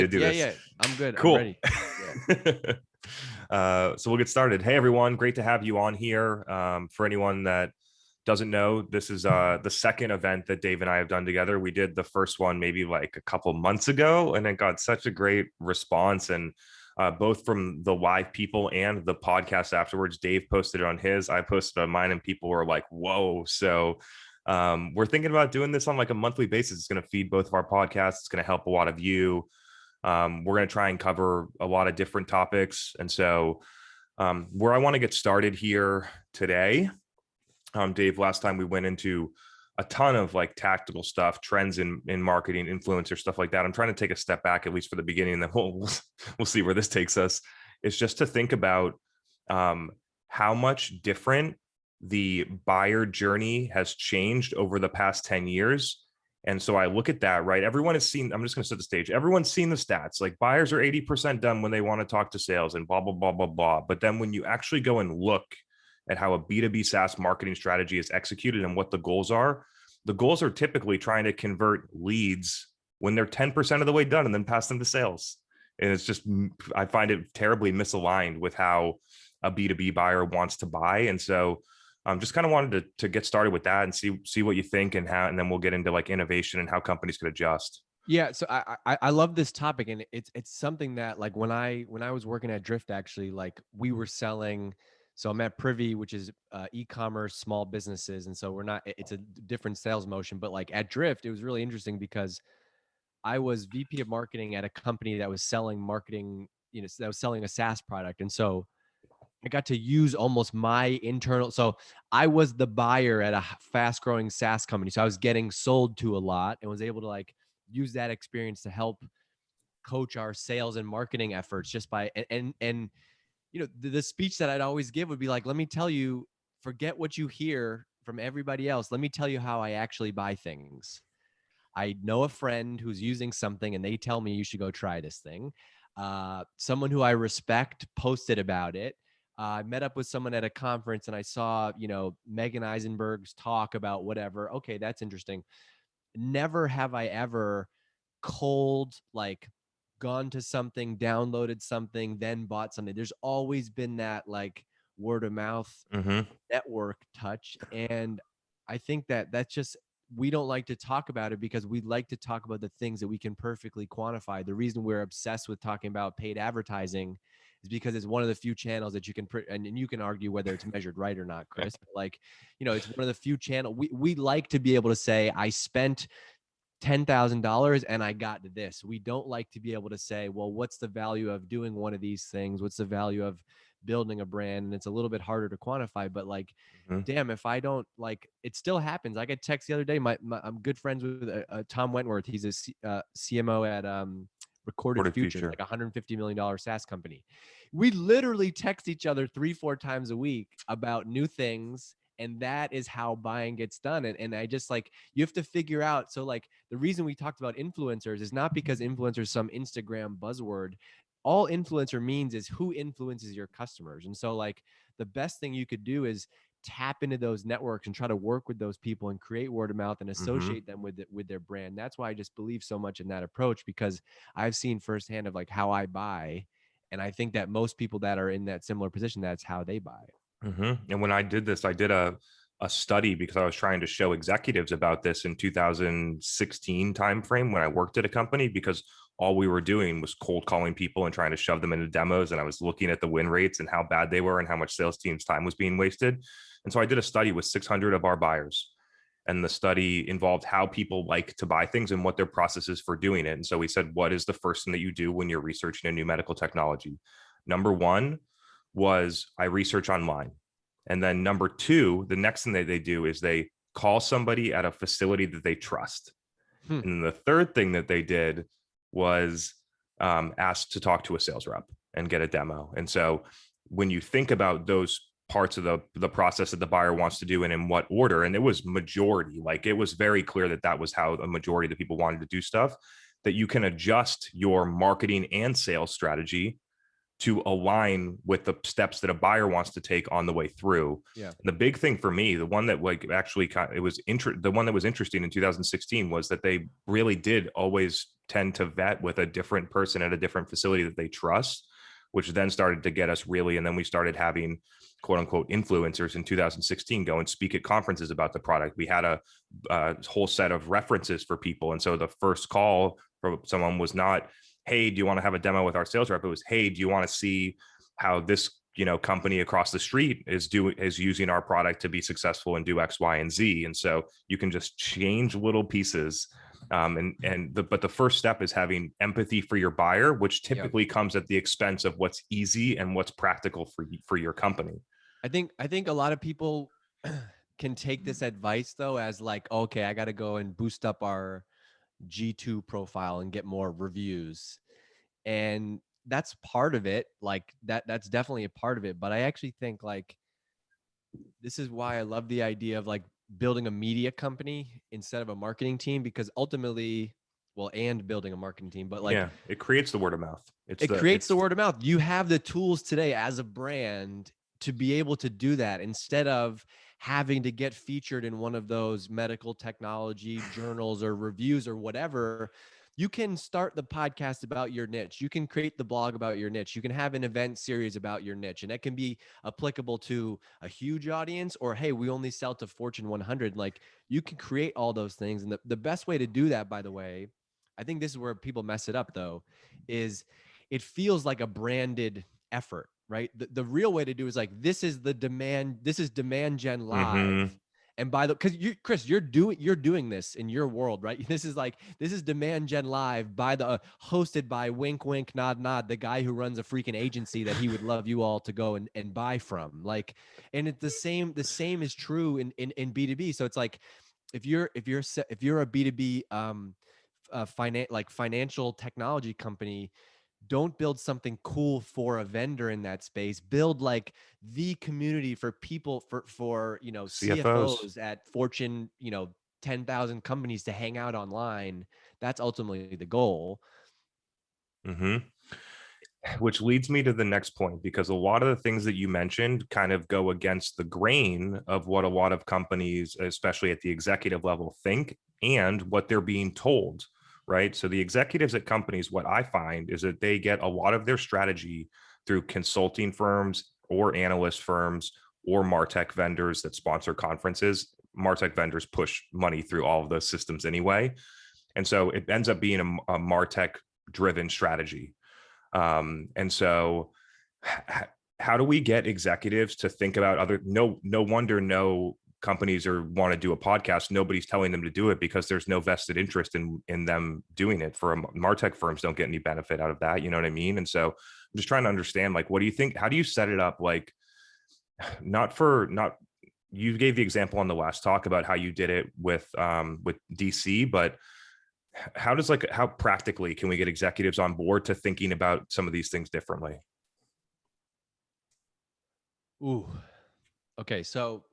To do this. Yeah. I'm good. Cool. I'm ready. Yeah. So we'll get started. Hey, everyone. Great to have you on here. For anyone that doesn't know, this is the second event that Dave and I have done together. We did the first one maybe like a couple months ago, and it got such a great response. And both from the live people and the podcast afterwards. Dave posted it on his, I posted on mine, and people were like, whoa. So we're thinking about doing this on like a monthly basis. It's going to feed both of our podcasts. It's going to help a lot of you. We're going to try and cover a lot of different topics. And so where I want to get started here today, Dave, last time we went into a ton of like tactical stuff, trends in marketing, influencer, stuff like that. I'm trying to take a step back, at least for the beginning, and then we'll see where this takes us. It's just to think about how much different the buyer journey has changed over the past 10 years. And so I look at that, right? Everyone has seen, I'm just going to set the stage. Everyone's seen the stats, like buyers are 80% done when they want to talk to sales and blah, blah, blah, blah, blah. But then when you actually go and look at how a B2B SaaS marketing strategy is executed and what the goals are typically trying to convert leads when they're 10% of the way done and then pass them to sales. And it's just, I find it terribly misaligned with how a B2B buyer wants to buy. And so just kind of wanted to get started with that and see what you think and how, and then we'll get into like innovation and how companies could adjust. Yeah. So I love this topic, and it's something that like when I was working at Drift, actually, like we were selling. So I'm at Privy, which is e-commerce, small businesses. And so it's a different sales motion, but like at Drift, it was really interesting because I was VP of marketing at a company that was selling marketing, that was selling a SaaS product. And so I got to use almost my internal. So I was the buyer at a fast growing SaaS company. So I was getting sold to a lot and was able to like use that experience to help coach our sales and marketing efforts just by, and the speech that I'd always give would be like, let me tell you, forget what you hear from everybody else. Let me tell you how I actually buy things. I know a friend who's using something and they tell me you should go try this thing. Someone who I respect posted about it. I met up with someone at a conference and I saw, Megan Eisenberg's talk about whatever. Okay, that's interesting. Never have I ever cold, like gone to something, downloaded something, then bought something. There's always been that like word of mouth network touch. And I think that that's just, we don't like to talk about it because we like to talk about the things that we can perfectly quantify. The reason we're obsessed with talking about paid advertising is because it's one of the few channels that you can and you can argue whether it's measured right or not, Chris, but like, it's one of the few channels we like to be able to say, I spent $10,000 and I got this. We don't like to be able to say, well, what's the value of doing one of these things? What's the value of building a brand? And it's a little bit harder to quantify, but like, damn, if I don't, like, it still happens. I get text the other day. I'm good friends with Tom Wentworth. He's a CMO at Recorded Future, like $150 million SaaS company. We literally text each other 3-4 times a week about new things. And that is how buying gets done. And I just like, you have to figure out. So like the reason we talked about influencers is not because influencers some Instagram buzzword. All influencer means is who influences your customers. And so like the best thing you could do is tap into those networks and try to work with those people and create word of mouth and associate them with their brand. That's why I just believe so much in that approach, because I've seen firsthand of like how I buy. And I think that most people that are in that similar position, that's how they buy. And when I did this, I did a study because I was trying to show executives about this in 2016 timeframe when I worked at a company, because all we were doing was cold calling people and trying to shove them into demos. And I was looking at the win rates and how bad they were and how much sales team's time was being wasted. And so I did a study with 600 of our buyers. And the study involved how people like to buy things and what their process is for doing it. And so we said, what is the first thing that you do when you're researching a new medical technology? Number one was I research online. And then number two, the next thing that they do is they call somebody at a facility that they trust. And the third thing that they did was ask to talk to a sales rep and get a demo. And so when you think about those parts of the process that the buyer wants to do and in what order, and it was majority, like it was very clear that that was how a majority of the people wanted to do stuff, that you can adjust your marketing and sales strategy to align with the steps that a buyer wants to take on the way through. Yeah. And the big thing for me, the one that like actually the one that was interesting in 2016 was that they really did always tend to vet with a different person at a different facility that they trust, which then started to get us really. And then we started having quote unquote influencers in 2016 go and speak at conferences about the product. We had a whole set of references for people. And so the first call from someone was not, hey, do you want to have a demo with our sales rep? It was, hey, do you want to see how this company across the street is using our product to be successful and do X, Y, and Z? And so you can just change little pieces. But the first step is having empathy for your buyer, which typically comes at the expense of what's easy and what's practical for your company. I think a lot of people can take this advice though as like, okay, I got to go and boost up our G2 profile and get more reviews. And that's part of it. Like that's definitely a part of it. But I actually think like this is why I love the idea of like building a media company instead of a marketing team, because ultimately, well, and building a marketing team, but like it creates the word of mouth. It creates the word of mouth. You have the tools today as a brand to be able to do that instead of having to get featured in one of those medical technology journals or reviews or whatever. You can start the podcast about your niche. You can create the blog about your niche. You can have an event series about your niche, and that can be applicable to a huge audience, or, hey, we only sell to Fortune 100. Like, you can create all those things. And the best way to do that, by the way, I think this is where people mess it up though, is it feels like a branded effort, right? The real way to do is like, this is demand gen live. Mm-hmm. And by the, because Chris, you're doing this in your world, right? This is demand gen live by the hosted by wink wink nod nod, the guy who runs a freaking agency that he would love you all to go and buy from. Like, and it's the same is true in B2B. So it's like, if you're a B2B financial technology company, don't build something cool for a vendor in that space. Build like the community for people, for CFOs at Fortune 10,000 companies to hang out online. That's ultimately the goal. Mm-hmm. Which leads me to the next point, because a lot of the things that you mentioned kind of go against the grain of what a lot of companies, especially at the executive level, think and what they're being told, right? So the executives at companies, what I find is that they get a lot of their strategy through consulting firms or analyst firms or MarTech vendors that sponsor conferences. MarTech vendors push money through all of those systems anyway. And so it ends up being a MarTech driven strategy. And so how do we get executives to think about no wonder no companies want to do a podcast. Nobody's telling them to do it because there's no vested interest in them doing it. For MarTech firms don't get any benefit out of that. You know what I mean? And so I'm just trying to understand, like, what do you think? How do you set it up? Like, you gave the example on the last talk about how you did it with DC, but how practically can we get executives on board to thinking about some of these things differently? Ooh, okay. So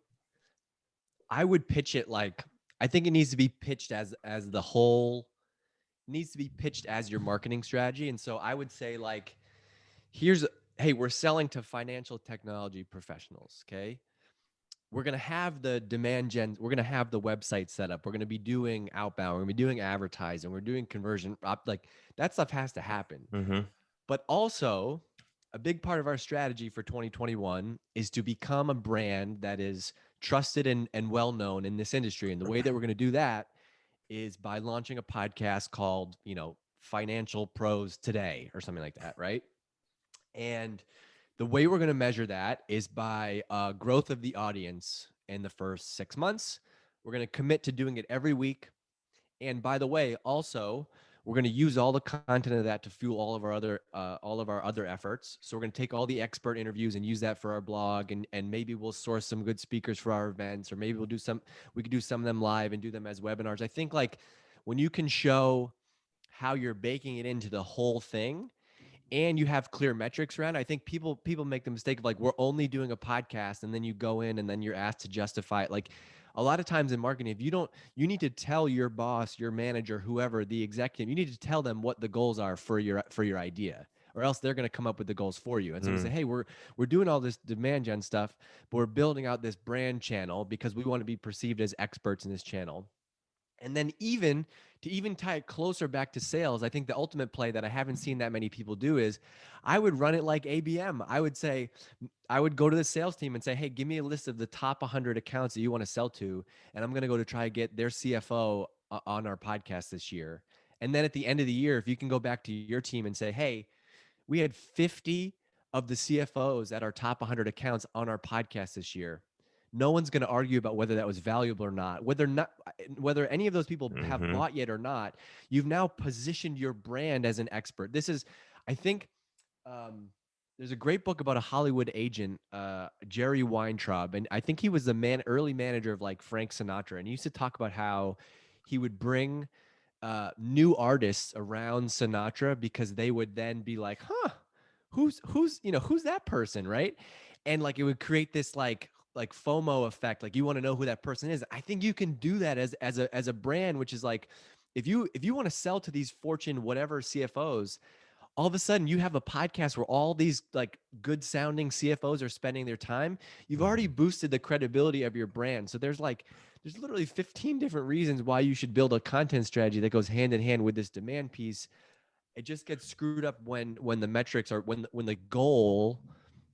I would pitch it like, I think it needs to be pitched as the whole, needs to be pitched as your marketing strategy. And so I would say like, hey, we're selling to financial technology professionals. Okay. We're going to have the demand gen. We're going to have the website set up. We're going to be doing outbound. We're going to be doing advertising. We're doing conversion. Like, that stuff has to happen. Mm-hmm. But also, a big part of our strategy for 2021 is to become a brand that is trusted and well-known in this industry. And the way that we're going to do that is by launching a podcast called, Financial Pros Today or something like that, right? And the way we're going to measure that is by growth of the audience in the first 6 months. We're going to commit to doing it every week. And by the way, also, we're going to use all the content of that to fuel all of our other efforts. So we're going to take all the expert interviews and use that for our blog, and maybe we'll source some good speakers for our events, or maybe we could do some of them live and do them as webinars. I think like when you can show how you're baking it into the whole thing, and you have clear metrics around, I think people make the mistake of like, we're only doing a podcast, and then you go in and then you're asked to justify it. Like, a lot of times in marketing, if you need to tell your boss, your manager, whoever, the executive, you need to tell them what the goals are for your idea, or else they're going to come up with the goals for you. And so we say, hey, we're doing all this demand gen stuff, but we're building out this brand channel because we want to be perceived as experts in this channel. And then even tie it closer back to sales, I think the ultimate play that I haven't seen that many people do is I would run it like ABM. I would go to the sales team and say, hey, give me a list of the top 100 accounts that you want to sell to. And I'm going to go to try to get their CFO on our podcast this year. And then at the end of the year, if you can go back to your team and say, hey, we had 50 of the CFOs at our top 100 accounts on our podcast this year. No one's going to argue about whether that was valuable or not. Whether any of those people have Mm-hmm. bought yet or not, you've now positioned your brand as an expert. This is, I think, there's a great book about a Hollywood agent, Jerry Weintraub, and I think he was the early manager of like Frank Sinatra, and he used to talk about how he would bring new artists around Sinatra because they would then be like, huh, who's that person, right? And like it would create this like FOMO effect. Like you want to know who that person is. I think you can do that as a brand, which is like if you want to sell to these Fortune whatever CFOs, all of a sudden you have a podcast where all these like good sounding CFOs are spending their time. You've already boosted the credibility of your brand. So there's literally 15 different reasons why you should build a content strategy that goes hand in hand with this demand piece. It just gets screwed up when the metrics are when the goal,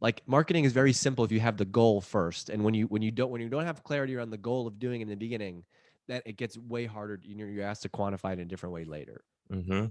like marketing is very simple if you have the goal first. And when you don't have clarity around the goal of doing it in the beginning, that it gets way harder. You're asked to quantify it in a different way later. Mm-hmm.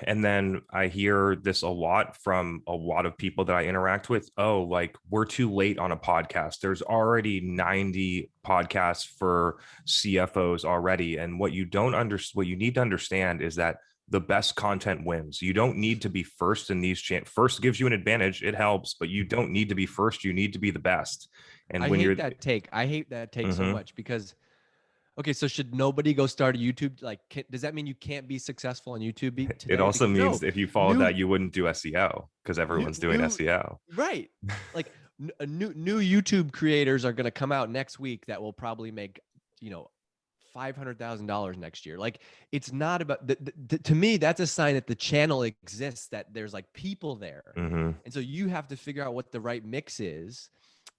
And then I hear this a lot from a lot of people that I interact with. Oh, like we're too late on a podcast. There's already 90 podcasts for CFOs already. And what you need to understand is that the best content wins. You don't need to be first in these first gives you an advantage. It helps, but you don't need to be first. You need to be the best. And I when you're, hate that take. I hate that take so Mhm. much because okay, so should nobody go start a YouTube? Like, does that mean you can't be successful on YouTube It today? also Because means no, if you followed new, that, you wouldn't do SEO because new, everyone's doing new, SEO. right? Like, new YouTube creators are going to come out next week that will probably make, you know, $500,000 next year. Like, it's not about to me. That's a sign that the channel exists. That there's like people there, Mm-hmm. and so you have to figure out what the right mix is.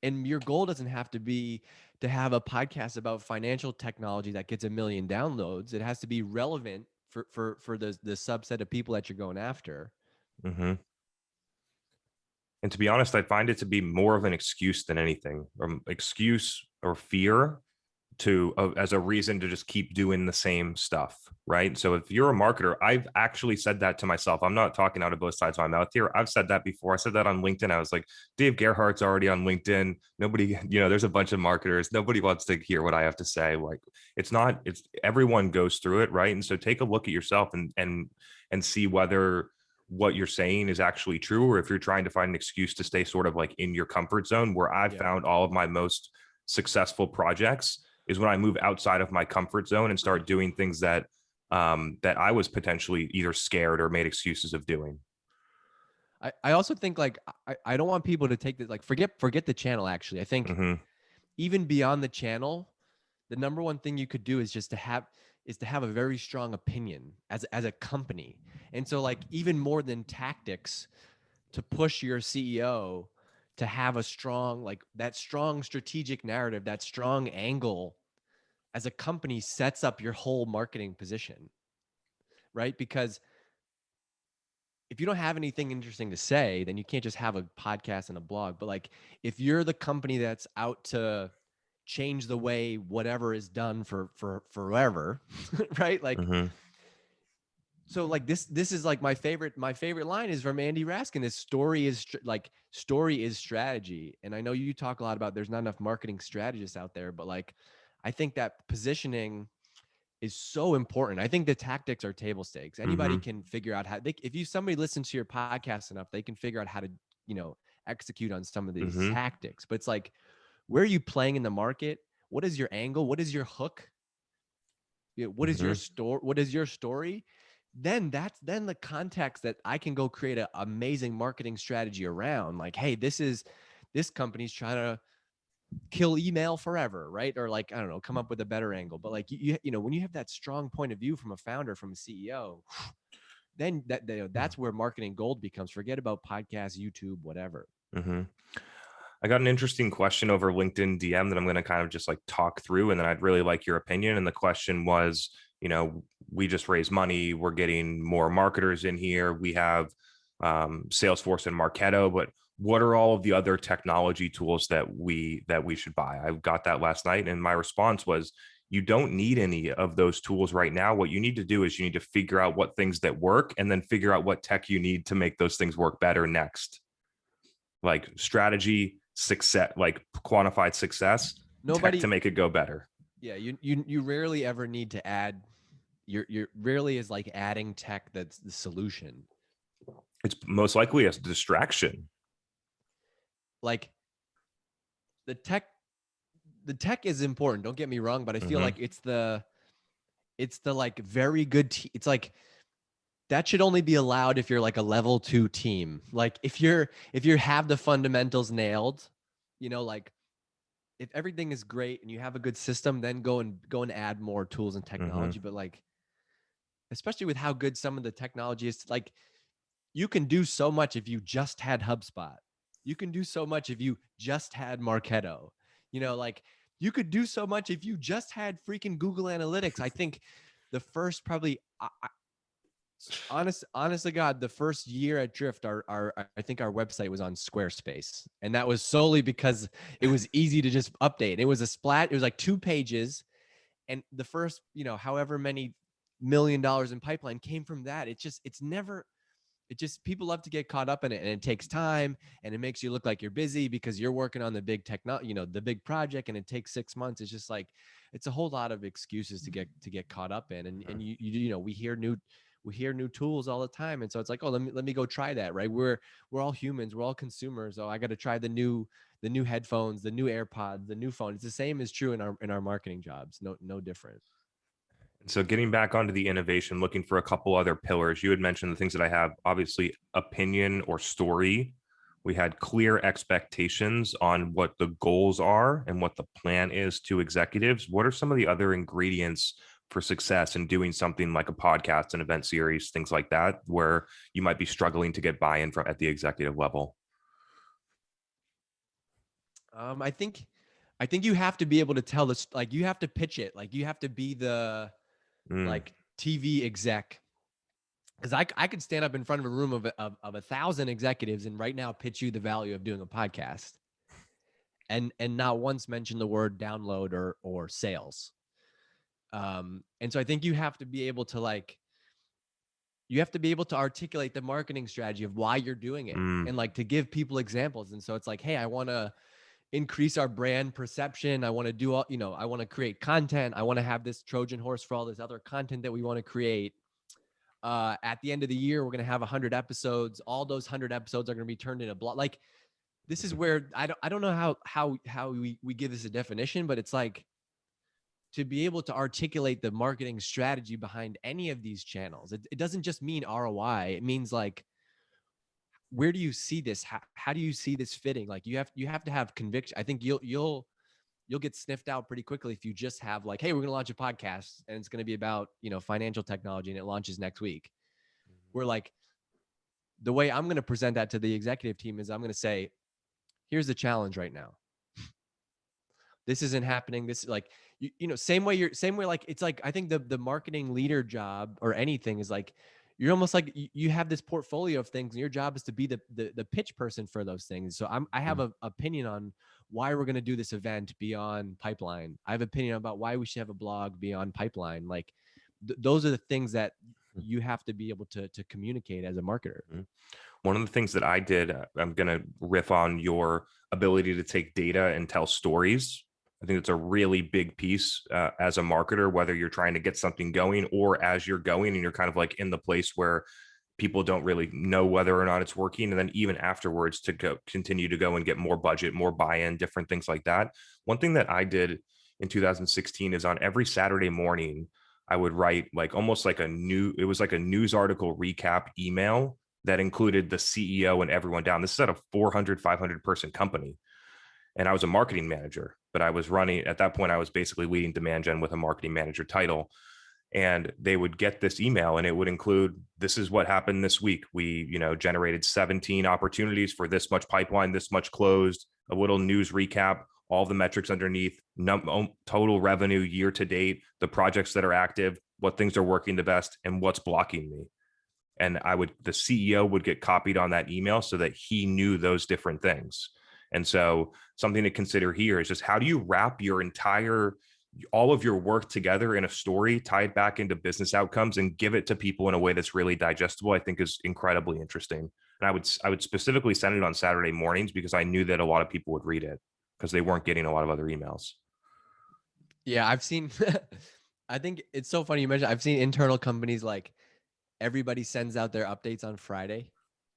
And your goal doesn't have to be to have a podcast about financial technology that gets 1 million downloads. It has to be relevant for the subset of people that you're going after. Mm-hmm. And to be honest, I find it to be more of an excuse than anything, or excuse or fear to as a reason to just keep doing the same stuff, right? So if you're a marketer, I've actually said that to myself. I'm not talking out of both sides of my mouth here. I've said that before. I said that on LinkedIn. I was like, Dave Gerhardt's already on LinkedIn. Nobody, there's a bunch of marketers. Nobody wants to hear what I have to say. Like it's everyone goes through it, right? And so take a look at yourself and see whether what you're saying is actually true, or if you're trying to find an excuse to stay sort of like in your comfort zone. Where I've Yeah. found all of my most successful projects is when I move outside of my comfort zone and start doing things that that I was potentially either scared or made excuses of doing. I also think like I don't want people to take this like forget the channel actually. I think Mm-hmm. even beyond the channel, the number one thing you could do is to have a very strong opinion as a company. And so like even more than tactics, to push your CEO to have a strong like that strong strategic narrative, that strong angle as a company sets up your whole marketing position, right? Because if you don't have anything interesting to say, then you can't just have a podcast and a blog. But like if you're the company that's out to change the way whatever is done for forever, right? Like Mm-hmm. so like this is like my favorite line is from Andy Raskin. This story is strategy. And I know you talk a lot about there's not enough marketing strategists out there, but like I think that positioning is so important. I think the tactics are table stakes. Anybody Mm-hmm. can figure out if somebody listens to your podcast enough, they can figure out how to, you know, execute on some of these Mm-hmm. tactics. But it's like, where are you playing in the market? What is your angle? What is your hook? What is your Mm-hmm. store? What is your story? Then the context that I can go create an amazing marketing strategy around. Like, hey, this company's trying to kill email forever, right? Or like, I don't know, come up with a better angle. But like when you have that strong point of view from a founder, from a CEO, then that's where marketing gold becomes. Forget about podcasts, YouTube, whatever. Mm-hmm. I got an interesting question over LinkedIn DM that I'm going to kind of just like talk through, and then I'd really like your opinion. And the question was, we just raised money. We're getting more marketers in here. We have Salesforce and Marketo, but what are all of the other technology tools that we should buy? I got that last night, and my response was, you don't need any of those tools right now. What you need to do is you need to figure out what things that work, and then figure out what tech you need to make those things work better next. Like strategy, success, like quantified success, tech to Nobody, make it go better. yeah, you rarely ever need to add. You're rarely is like adding tech that's the solution. It's most likely a distraction. Like the tech, the tech is important. Don't get me wrong, but I feel like it's the like very good. It's like that should only be allowed if you're like a level 2 team. Like if you have the fundamentals nailed, like if everything is great and you have a good system, then go and add more tools and technology. But like, especially with how good some of the technology is, like you can do so much if you just had HubSpot. You can do so much if you just had Marketo. Like you could do so much if you just had freaking Google Analytics. I think the first probably honest to God, the first year at Drift, our I think our website was on Squarespace, and that was solely because it was easy to just update. It was a splat. It was like 2 pages, and the first however many $1 million in pipeline came from that. It just people love to get caught up in it, and it takes time, and it makes you look like you're busy because you're working on the big the big project, and it takes 6 months. It's just like it's a whole lot of excuses to get caught up in, and we hear new tools all the time, and so it's like, oh, let me go try that, right? We're all humans, we're all consumers. Oh, I got to try the new headphones, the new AirPods, the new phone. It's the same is true in our marketing jobs. No different. So getting back onto the innovation, looking for a couple other pillars. You had mentioned the things that I have, obviously opinion or story. We had clear expectations on what the goals are and what the plan is to executives. What are some of the other ingredients for success in doing something like a podcast, an event series, things like that, where you might be struggling to get buy-in from at the executive level? I think you have to be able to tell this, like you have to pitch it, like you have to be the like TV exec. Because I could stand up in front of a room of 1,000 executives and right now pitch you the value of doing a podcast, and not once mention the word download or sales. And so I think you have to be able to articulate the marketing strategy of why you're doing it, and like to give people examples. And so it's like, hey, I want to increase our brand perception. I want to do all, I want to create content. I want to have this Trojan horse for all this other content that we want to create. At the end of the year, we're going to have 100 episodes. All those 100 episodes are going to be turned into a blog. Like this is where I don't know how we give this a definition, but it's like to be able to articulate the marketing strategy behind any of these channels. It doesn't just mean ROI. It means like, where do you see this? How do you see this fitting? Like you have to have conviction. I think you'll get sniffed out pretty quickly if you just have like, hey, we're going to launch a podcast and it's going to be about, financial technology and it launches next week. We're like, the way I'm going to present that to the executive team is I'm going to say, here's the challenge right now. This isn't happening. This is like, same way like, it's like, I think the marketing leader job or anything is like, you're almost like you have this portfolio of things and your job is to be the pitch person for those things. So I have an opinion on why we're going to do this event beyond pipeline. I have opinion about why we should have a blog beyond pipeline. Like those are the things that you have to be able to communicate as a marketer. One of the things that I did, I'm going to riff on your ability to take data and tell stories. I think it's a really big piece as a marketer, whether you're trying to get something going or as you're going and you're kind of like in the place where people don't really know whether or not it's working. And then even afterwards to continue to go and get more budget, more buy-in, different things like that. One thing that I did in 2016 is on every Saturday morning, I would write like almost like it was like a news article recap email that included the CEO and everyone down. This is at a 400, 500 person company. And I was a marketing manager, but I was running at that point, I was basically leading demand gen with a marketing manager title. And they would get this email and it would include, this is what happened this week. We, generated 17 opportunities for this much pipeline, this much closed. a little news recap, all the metrics underneath, total revenue year to date, the projects that are active, what things are working the best, and what's blocking me. And the CEO would get copied on that email so that he knew those different things. And so something to consider here is just how do you wrap all of your work together in a story, tie it back into business outcomes, and give it to people in a way that's really digestible, I think is incredibly interesting. And I would specifically send it on Saturday mornings because I knew that a lot of people would read it because they weren't getting a lot of other emails. Yeah, I've seen, I think it's so funny you mentioned, I've seen internal companies like everybody sends out their updates on Friday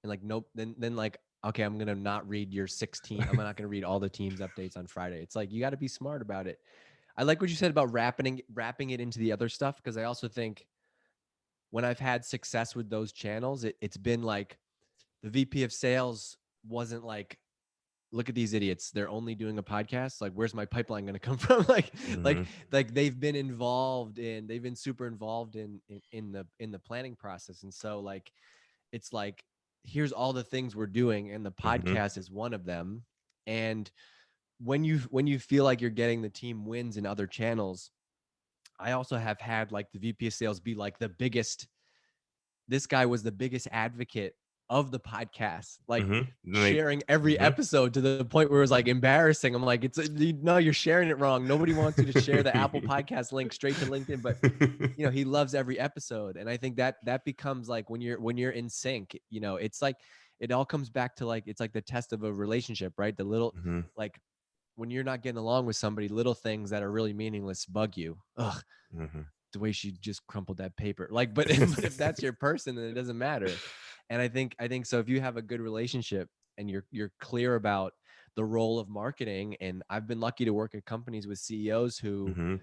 and like, nope, then like, okay, I'm going to not read your 16. I'm not going to read all the team's updates on Friday. It's like, you got to be smart about it. I like what you said about wrapping it into the other stuff. Cause I also think when I've had success with those channels, it's been like the VP of sales wasn't like, look at these idiots. They're only doing a podcast. Like, where's my pipeline going to come from? Like they've been super involved in the planning process. And so like, it's like, here's all the things we're doing. And the podcast is one of them. And when you feel like you're getting the team wins in other channels, I also have had like the VP of sales be like this guy was the biggest advocate of the podcast, like sharing every episode to the point where it was like embarrassing. I'm like, no, you're sharing it wrong. Nobody wants you to share the Apple Podcast link straight to LinkedIn, but you know, he loves every episode. And I think that becomes like when you're in sync, you know, it's like, it all comes back to like, it's like the test of a relationship, right? The little, like when you're not getting along with somebody, little things that are really meaningless bug you. Ugh. The way she just crumpled that paper, like, but if that's your person, then it doesn't matter. And I think so if you have a good relationship and you're clear about the role of marketing, and I've been lucky to work at companies with CEOs who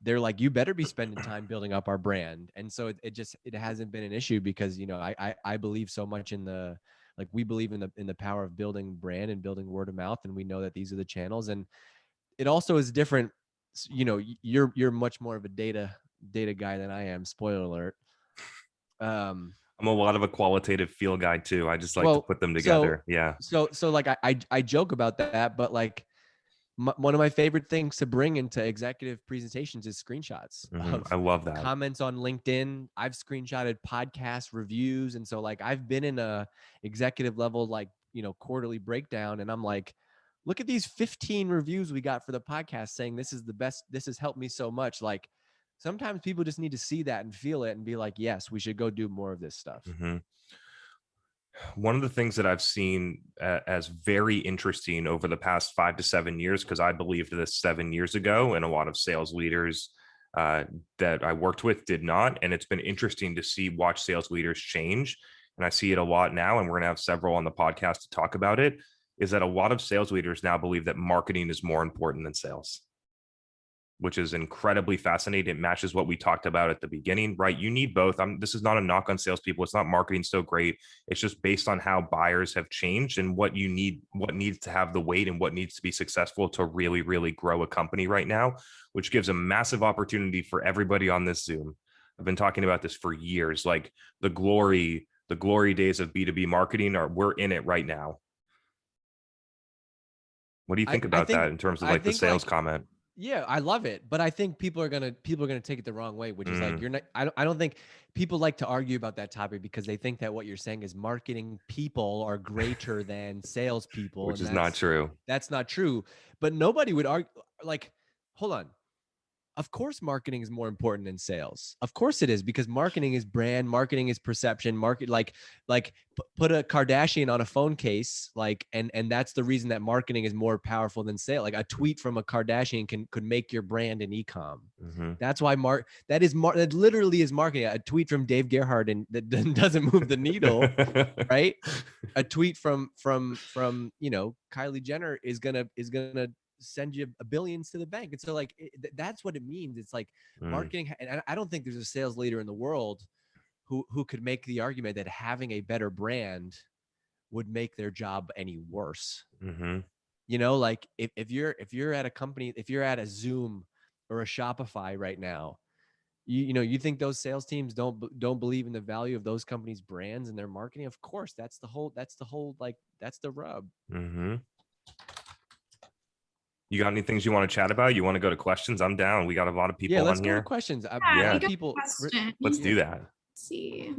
they're like, you better be spending time building up our brand. And so it hasn't been an issue because, you know, I believe so much we believe in the power of building brand and building word of mouth, and we know that these are the channels. And it also is different. You know, you're much more of a data guy than I am. Spoiler alert. I'm a lot of a qualitative feel guy too. I just like to put them together. So like I joke about that, but like one of my favorite things to bring into executive presentations is screenshots of I love that. comments on LinkedIn. I've screenshotted podcast reviews. And so like I've been in a executive level, like, you know, quarterly breakdown. And I'm like, look at these 15 reviews we got for the podcast saying this is the best. This has helped me so much. Like sometimes people just need to see that and feel it and be like, yes, we should go do more of this stuff. One of the things that I've seen as very interesting over the past 5 to 7 years, because I believed this 7 years ago, and a lot of sales leaders that I worked with did not. And it's been interesting to watch sales leaders change. And I see it a lot now, and we're going to have several on the podcast to talk about it, is that a lot of sales leaders now believe that marketing is more important than sales, which is incredibly fascinating. It matches what we talked about at the beginning, right? You need both. This is not a knock on salespeople. It's not marketing so great. It's just based on how buyers have changed and what needs to have the weight and what needs to be successful to really, really grow a company right now, which gives a massive opportunity for everybody on this Zoom. I've been talking about this for years. Like the glory days of B2B marketing we're in it right now. What do you think about that in terms of like the sales comment? Yeah, I love it, but I think people are gonna take it the wrong way, which is like you're not. I don't think people like to argue about that topic because they think that what you're saying is marketing people are greater than salespeople, which is not true. That's not true. But nobody would argue. Like, hold on. Of course, marketing is more important than sales. Of course it is, because marketing is brand, marketing is perception, put a Kardashian on a phone case, like, and that's the reason that marketing is more powerful than sales. Like a tweet from a Kardashian could make your brand an e-com. That's why that literally is marketing. A tweet from Dave Gerhardt and that doesn't move the needle, right? A tweet from you know, Kylie Jenner is gonna send you billions to the bank. And so like that's what it means. It's like marketing. And I don't think there's a sales leader in the world who could make the argument that having a better brand would make their job any worse. You know, like if you're at a company, if you're at a Zoom or a Shopify right now, you know, you think those sales teams don't believe in the value of those companies' brands and their marketing? Of course, that's the whole like that's the rub. You got any things you want to chat about? You want to go to questions? I'm down. We got a lot of people let's on go to here. questions. Yeah. We got a People, question. Let's do that. Let's see.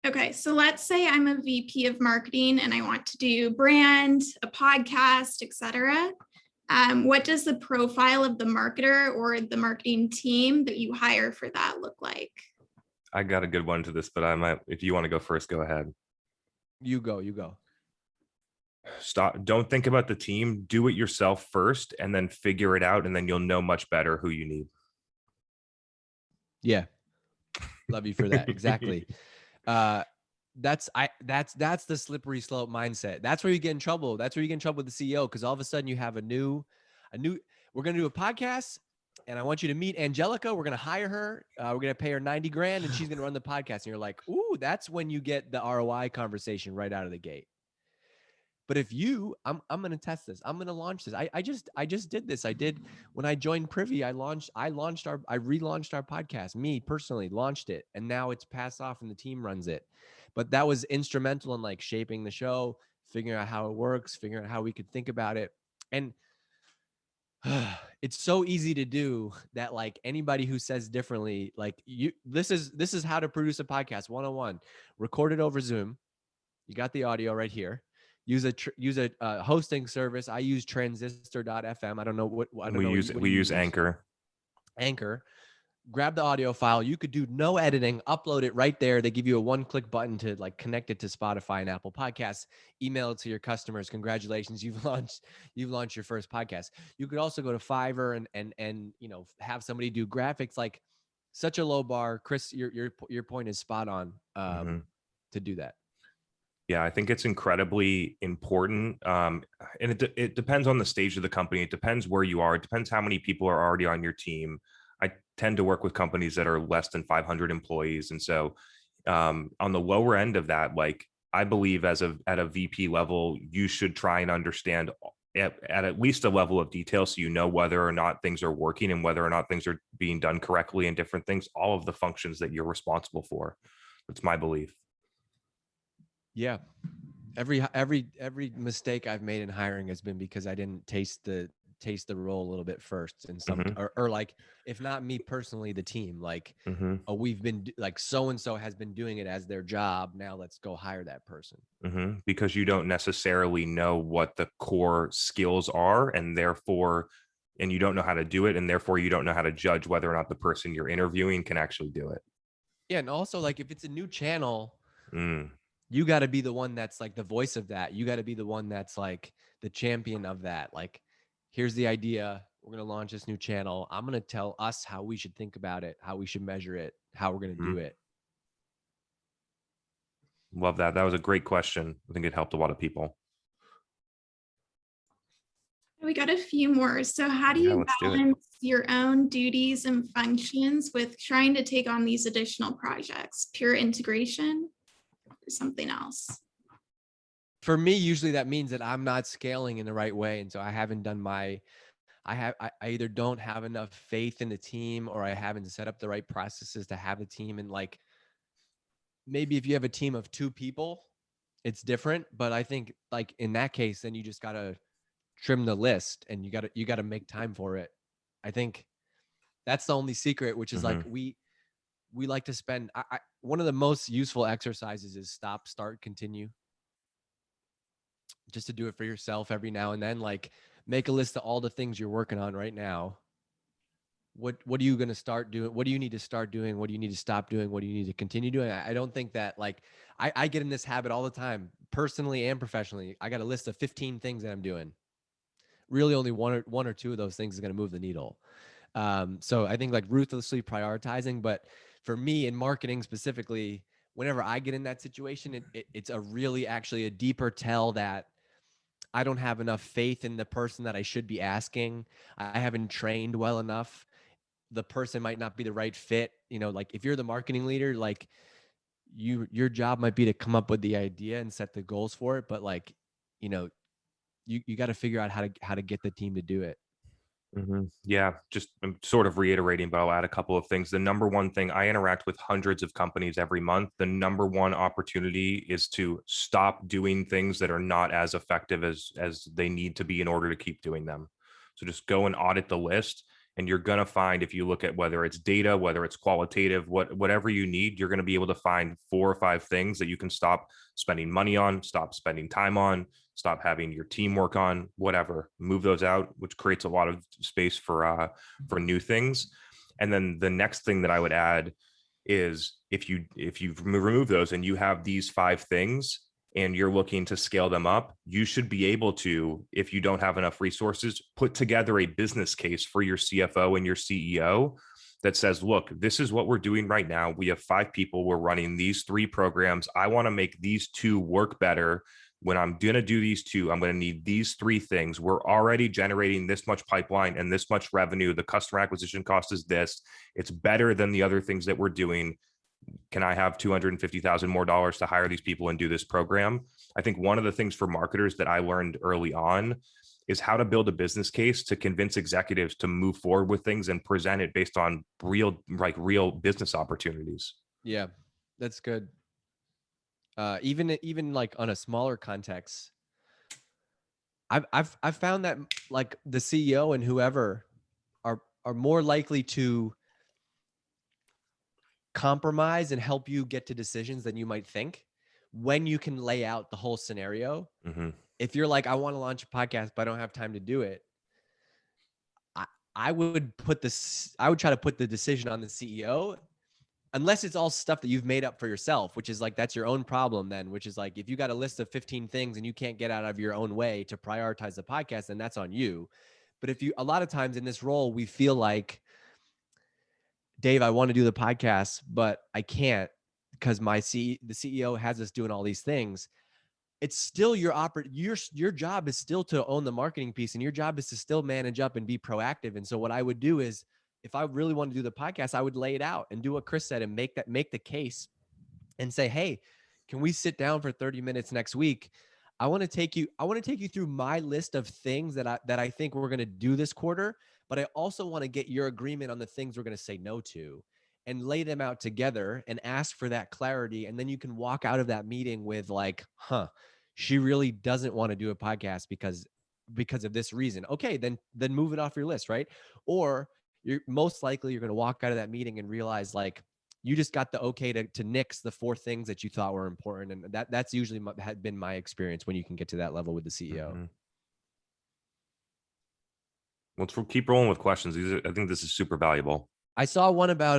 Okay, so let's say I'm a VP of marketing and I want to do brand, a podcast, etc. What does the profile of the marketer or the marketing team that you hire for that look like? I got a good one to this, but I might, if you want to go first, go ahead. You go. Stop. Don't think about the team. Do it yourself first and then figure it out. And then you'll know much better who you need. Yeah. Love you for that. Exactly. That's the slippery slope mindset. That's where you get in trouble. That's where you get in trouble with the CEO. Cause all of a sudden you have a new, we're going to do a podcast and I want you to meet Angelica. We're going to hire her. We're going to pay her 90 grand and she's going to run the podcast. And you're like, ooh, that's when you get the ROI conversation right out of the gate. But if I'm going to test this. I'm going to launch this. I just did this. I did when I joined Privy. I relaunched our podcast. Me personally launched it, and now it's passed off, and the team runs it. But that was instrumental in like shaping the show, figuring out how it works, figuring out how we could think about it, and it's so easy to do that. Like anybody who says differently, like this is how to produce a podcast 101. Record it over Zoom. You got the audio right here. Use a hosting service. I use transistor.fm. I don't know what We use Anchor. Anchor. Grab the audio file. You could do no editing, upload it right there. They give you a one-click button to like connect it to Spotify and Apple Podcasts. Email it to your customers. Congratulations, you've launched your first podcast. You could also go to Fiverr and have somebody do graphics. Like such a low bar. Chris, your point is spot on to do that. Yeah, I think it's incredibly important. And it depends on the stage of the company. It depends where you are. It depends how many people are already on your team. I tend to work with companies that are less than 500 employees. And so on the lower end of that, like I believe at a VP level, you should try and understand at least a level of detail so you know whether or not things are working and whether or not things are being done correctly and different things, all of the functions that you're responsible for. That's my belief. Yeah. Every mistake I've made in hiring has been because I didn't taste the role a little bit first and or like, if not me personally, the team, like, we've been like, so-and-so has been doing it as their job. Now let's go hire that person. Because you don't necessarily know what the core skills are and you don't know how to do it. And therefore you don't know how to judge whether or not the person you're interviewing can actually do it. Yeah. And also like, if it's a new channel, you got to be the one that's like the voice of that. You got to be the one that's like the champion of that. Like, here's the idea. We're going to launch this new channel. I'm going to tell us how we should think about it, how we should measure it, how we're going to do it. Love that. That was a great question. I think it helped a lot of people. We got a few more. So how do you balance your own duties and functions with trying to take on these additional projects? Pure integration or something else? For me, usually that means that I'm not scaling in the right way. And so I haven't done I either don't have enough faith in the team or I haven't set up the right processes to have a team. And like, maybe if you have a team of 2 people, it's different. But I think like in that case, then you just got to trim the list and you got to make time for it. I think that's the only secret, which is like, we like to spend, one of the most useful exercises is stop, start, continue. Just to do it for yourself every now and then, like make a list of all the things you're working on right now. What are you going to start doing? What do you need to start doing? What do you need to stop doing? What do you need to continue doing? I don't think that like, I get in this habit all the time, personally and professionally. I got a list of 15 things that I'm doing. Really only one or two of those things is going to move the needle. So I think like ruthlessly prioritizing, but for me in marketing specifically, whenever I get in that situation, it's actually a deeper tell that I don't have enough faith in the person that I should be asking. I haven't trained well enough. The person might not be the right fit. Like if you're the marketing leader, like your job might be to come up with the idea and set the goals for it. But like, you got to figure out how to get the team to do it. Yeah, just I'm sort of reiterating, but I'll add a couple of things. The number one thing, I interact with hundreds of companies every month. The number one opportunity is to stop doing things that are not as effective as they need to be in order to keep doing them. So just go and audit the list, and you're going to find, if you look at whether it's data, whether it's qualitative, whatever you need, you're going to be able to find 4 or 5 things that you can stop spending money on, stop spending time on, stop having your team work on, whatever, move those out, which creates a lot of space for new things. And then the next thing that I would add is, if you remove those and you have these 5 things and you're looking to scale them up, you should be able to, if you don't have enough resources, put together a business case for your CFO and your CEO that says, look, this is what we're doing right now. We have 5 people. We're running these 3 programs. I want to make these 2 work better. When I'm going to do these 2, I'm going to need these 3 things. We're already generating this much pipeline and this much revenue. The customer acquisition cost is this. It's better than the other things that we're doing. Can I have $250,000 more dollars to hire these people and do this program? I think one of the things for marketers that I learned early on is how to build a business case to convince executives to move forward with things and present it based on real business opportunities. Yeah, that's good. Even like on a smaller context, I've found that like the CEO and whoever are more likely to compromise and help you get to decisions than you might think when you can lay out the whole scenario. If you're like, I want to launch a podcast, but I don't have time to do it, I would try to put the decision on the CEO, unless it's all stuff that you've made up for yourself, which is like, that's your own problem then, which is like, if you got a list of 15 things and you can't get out of your own way to prioritize the podcast, then that's on you. But a lot of times in this role, we feel like, Dave, I want to do the podcast, but I can't because the CEO has us doing all these things. It's still your job is still to own the marketing piece, and your job is to still manage up and be proactive. And so what I would do is, if I really want to do the podcast, I would lay it out and do what Chris said and make the case and say, hey, can we sit down for 30 minutes next week? I want to take you through my list of things that I think we're going to do this quarter, but I also want to get your agreement on the things we're going to say no to, and lay them out together and ask for that clarity. And then you can walk out of that meeting with like, she really doesn't want to do a podcast because of this reason. Okay, then move it off your list, right? Or you're going to walk out of that meeting and realize like, you just got the okay to nix the 4 things that you thought were important. And that's usually had been my experience when you can get to that level with the CEO. Let's keep rolling with questions. I think this is super valuable. I saw one about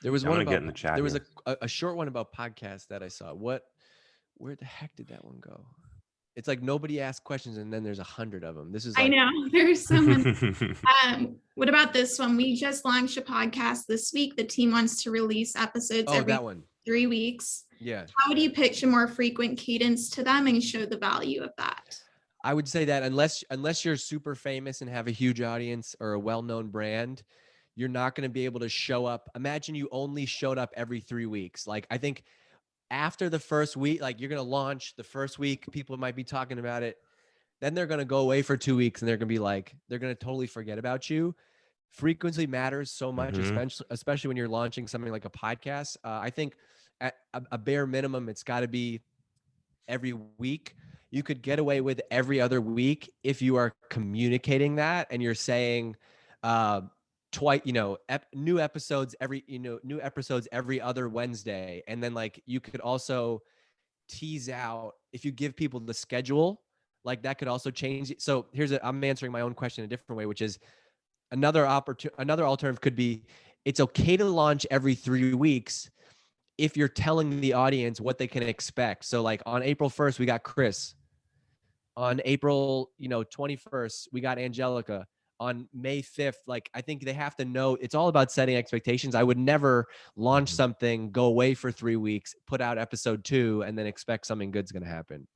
there was one about, get in the chat. There was a short one about podcasts that I saw. Where the heck did that one go? It's like nobody asked questions and then there's 100 of them. This is like, I know there's so many. What about this one? We just launched a podcast this week. The team wants to release episodes every that one. 3 weeks. Yeah. How do you pitch a more frequent cadence to them and show the value of that? I would say that unless you're super famous and have a huge audience or a well-known brand, you're not going to be able to show up. Imagine you only showed up every 3 weeks. Like, I think after the first week, like, you're going to launch the first week, people might be talking about it. Then they're going to go away for 2 weeks and they're going to be like, they're going to totally forget about you. Frequency matters so much, especially when you're launching something like a podcast. I think at a bare minimum, it's got to be every week. You could get away with every other week if you are communicating that and you're saying twice, new episodes every other Wednesday. And then like you could also tease out, if you give people the schedule, like that could also change. So I'm answering my own question a different way, which is another alternative could be, it's okay to launch every 3 weeks if you're telling the audience what they can expect. So like on April 1st, we got Chris. On April, 21st, we got Angelica. On May 5th, like, I think they have to know, it's all about setting expectations. I would never launch something, go away for 3 weeks, put out episode 2, and then expect something good's going to happen.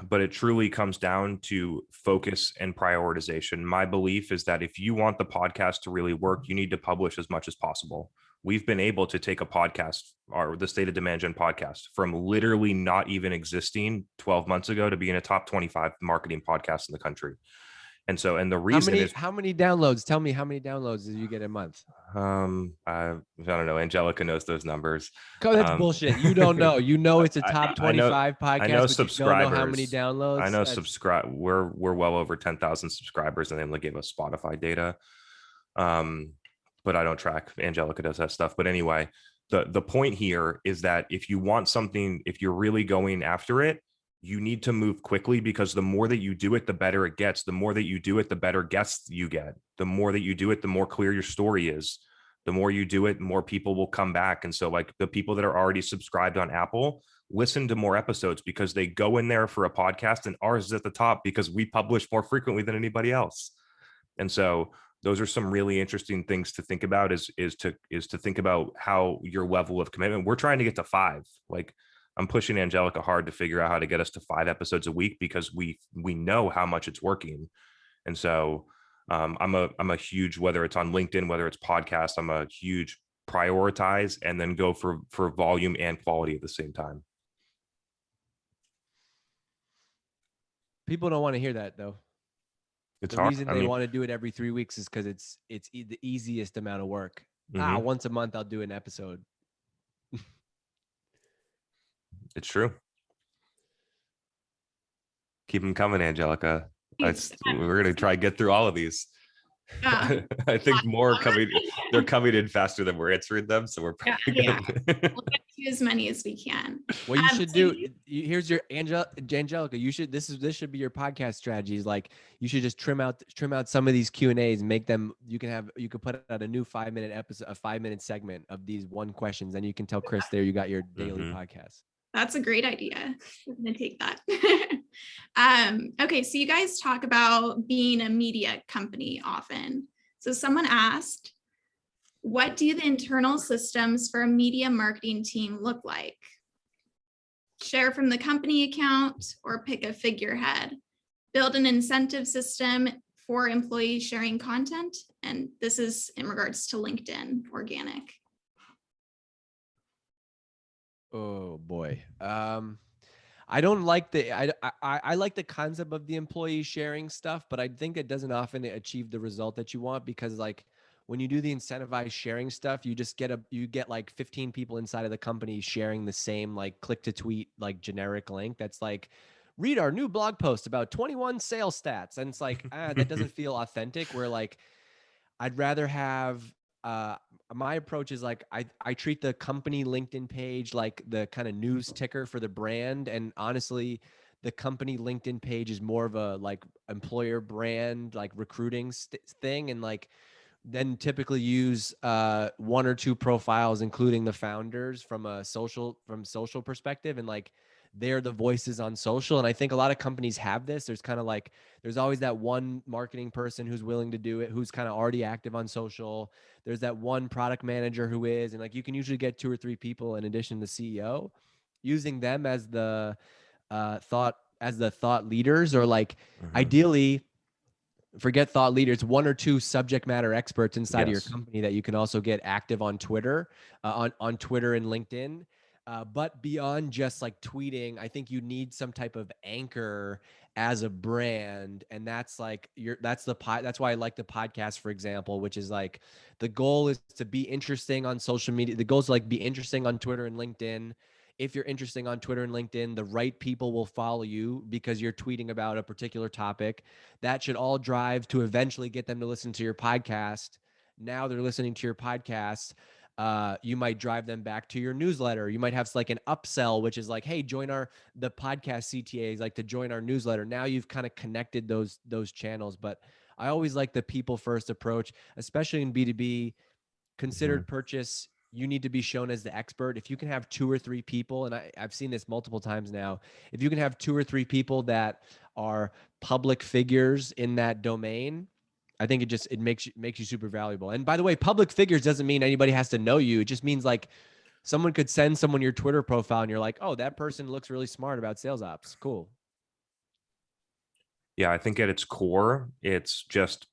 But it truly comes down to focus and prioritization. My belief is that if you want the podcast to really work, you need to publish as much as possible. We've been able to take a podcast, or the State of Demand Gen podcast, from literally not even existing 12 months ago to being a top 25 marketing podcast in the country. And so, and the reason is, how many downloads? Tell me how many downloads do you get a month? I don't know. Angelica knows those numbers. Oh, that's bullshit. You don't know. You know it's a top 25 podcast, I know but you don't know how many subscribers. downloads. I know we're well over 10,000 subscribers, and they only give us Spotify data. But I don't track. Angelica does that stuff. But anyway, the point here is that if you want something, if you're really going after it, you need to move quickly, because the more that you do it, the better it gets. The more that you do it, the better guests you get. The more that you do it, the more clear your story is. The more you do it, more people will come back. And so, like, the people that are already subscribed on Apple, listen to more episodes, because they go in there for a podcast, and ours is at the top because we publish more frequently than anybody else. And so those are some really interesting things to think about, is to think about how your level of commitment. We're trying to get to 5. Like, I'm pushing Angelica hard to figure out how to get us to 5 episodes a week, because we know how much it's working. And so I'm a huge, whether it's on LinkedIn, whether it's podcasts, I'm a huge prioritize and then go for volume and quality at the same time. People don't want to hear that, though. It's the hard. reason they want to do it every 3 weeks is because it's the easiest amount of work. Once a month I'll do an episode. It's true. Keep them coming, Angelica. We're going to try and get through all of these. I think more are coming. They're coming in faster than we're answering them. So we're probably We'll get to as many as we can. What you should do, here's your Angelica. You should, this should be your podcast strategies. Like, you should just trim out some of these Q&As and make them, you could put out a new 5-minute episode, a 5-minute segment of these one questions. And you can tell Chris there you got your daily podcast. That's a great idea. I'm going to take that. Okay, so you guys talk about being a media company often. So someone asked, what do the internal systems for a media marketing team look like? Share from the company account or pick a figurehead? Build an incentive system for employees sharing content? And this is in regards to LinkedIn organic. Oh boy. I don't like I like the concept of the employee sharing stuff, but I think it doesn't often achieve the result that you want, because like when you do the incentivized sharing stuff, you just get like 15 people inside of the company sharing the same like click to tweet, like generic link. That's like, read our new blog post about 21 sales stats. And it's like, that doesn't feel authentic. Where like, I'd rather have, my approach is like, I treat the company LinkedIn page like the kind of news ticker for the brand. And honestly, the company LinkedIn page is more of a like employer brand, like recruiting thing. And like, then typically use 1 or 2 profiles, including the founders from social perspective. And like, they're the voices on social. And I think a lot of companies have this. There's kind of like, there's always that one marketing person who's willing to do it, who's kind of already active on social. There's that one product manager who is, and like, you can usually get 2 or 3 people in addition to the CEO, using them as the thought leaders, or like ideally, forget thought leaders, 1 or 2 subject matter experts inside of your company that you can also get active on Twitter, on Twitter and LinkedIn. But beyond just like tweeting, I think you need some type of anchor as a brand. And that's like that's why I like the podcast, for example, which is like, the goal is to be interesting on social media. The goal is to like be interesting on Twitter and LinkedIn. If you're interesting on Twitter and LinkedIn, the right people will follow you because you're tweeting about a particular topic. That should all drive to eventually get them to listen to your podcast. Now they're listening to your podcast. You might drive them back to your newsletter. You might have like an upsell, which is like, hey, join the podcast CTAs, like to join our newsletter. Now you've kind of connected those channels. But I always like the people first approach, especially in B2B. Considered purchase, you need to be shown as the expert. If you can have 2 or 3 people, and I've seen this multiple times now, if you can have 2 or 3 people that are public figures in that domain, I think it makes you super valuable. And by the way, public figures doesn't mean anybody has to know you. It just means like someone could send someone your Twitter profile and you're like, oh, that person looks really smart about sales ops. Cool. Yeah, I think at its core, it's just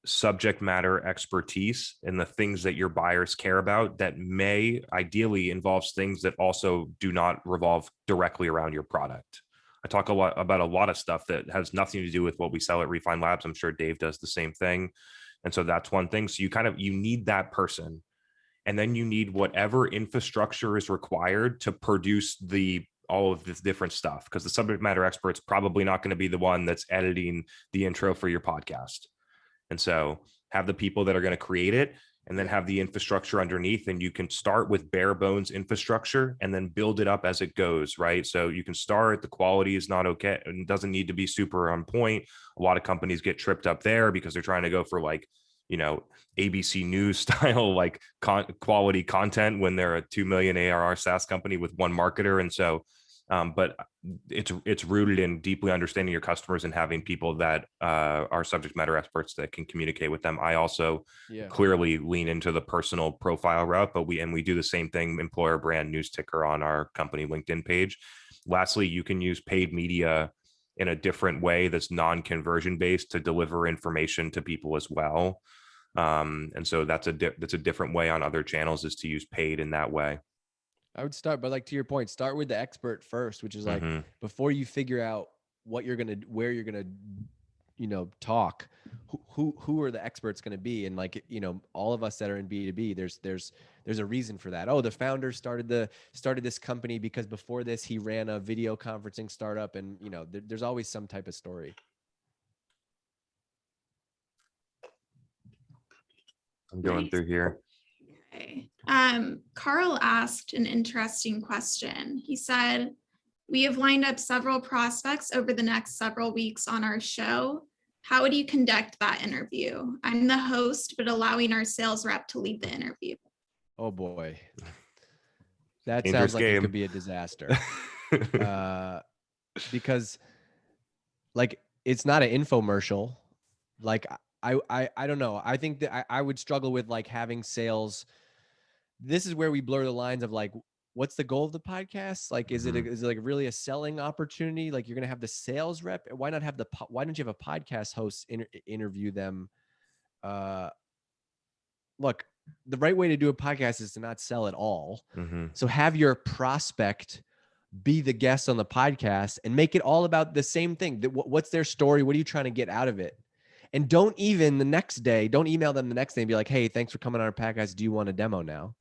subject matter expertise and the things that your buyers care about that may ideally involves things that also do not revolve directly around your product. I talk a lot about a lot of stuff that has nothing to do with what we sell at Refine Labs. I'm sure Dave does the same thing. And so that's one thing. So you need that person. And then you need whatever infrastructure is required to produce all of this different stuff, because the subject matter expert's probably not going to be the one that's editing the intro for your podcast. And so have the people that are going to create it, and then have the infrastructure underneath. And you can start with bare bones infrastructure and then build it up as it goes, right? So you can start, the quality is not okay and doesn't need to be super on point. A lot of companies get tripped up there because they're trying to go for like, ABC News style, like quality content when they're a 2 million ARR SaaS company with one marketer. And so, but it's rooted in deeply understanding your customers and having people that are subject matter experts that can communicate with them. I also clearly lean into the personal profile route, but we do the same thing, employer brand news ticker on our company LinkedIn page. Lastly, you can use paid media in a different way that's non-conversion based to deliver information to people as well. And so that's a different way on other channels, is to use paid in that way. I would start, but like to your point, start with the expert first, which is like before you figure out where you're gonna talk, who are the experts going to be? And like, all of us that are in B2B, there's a reason for that. Oh, the founder started this company because before this he ran a video conferencing startup, and there's always some type of story. I'm going through here. Okay. Carl asked an interesting question. He said, we have lined up several prospects over the next several weeks on our show. How would you conduct that interview? I'm the host, but allowing our sales rep to lead the interview. Oh boy. That Dangerous sounds like game. It could be a disaster. Because like, it's not an infomercial. Like, I don't know. I think that I would struggle with like having sales. This is where we blur the lines of like, what's the goal of the podcast? Like, is it like really a selling opportunity? Like, you're going to have the sales rep. Why don't you have a podcast host interview them? Look, the right way to do a podcast is to not sell at all. So have your prospect be the guest on the podcast and make it all about the same thing. What's their story? What are you trying to get out of it? And don't email them the next day and be like, hey, thanks for coming on our podcast. Do you want a demo now?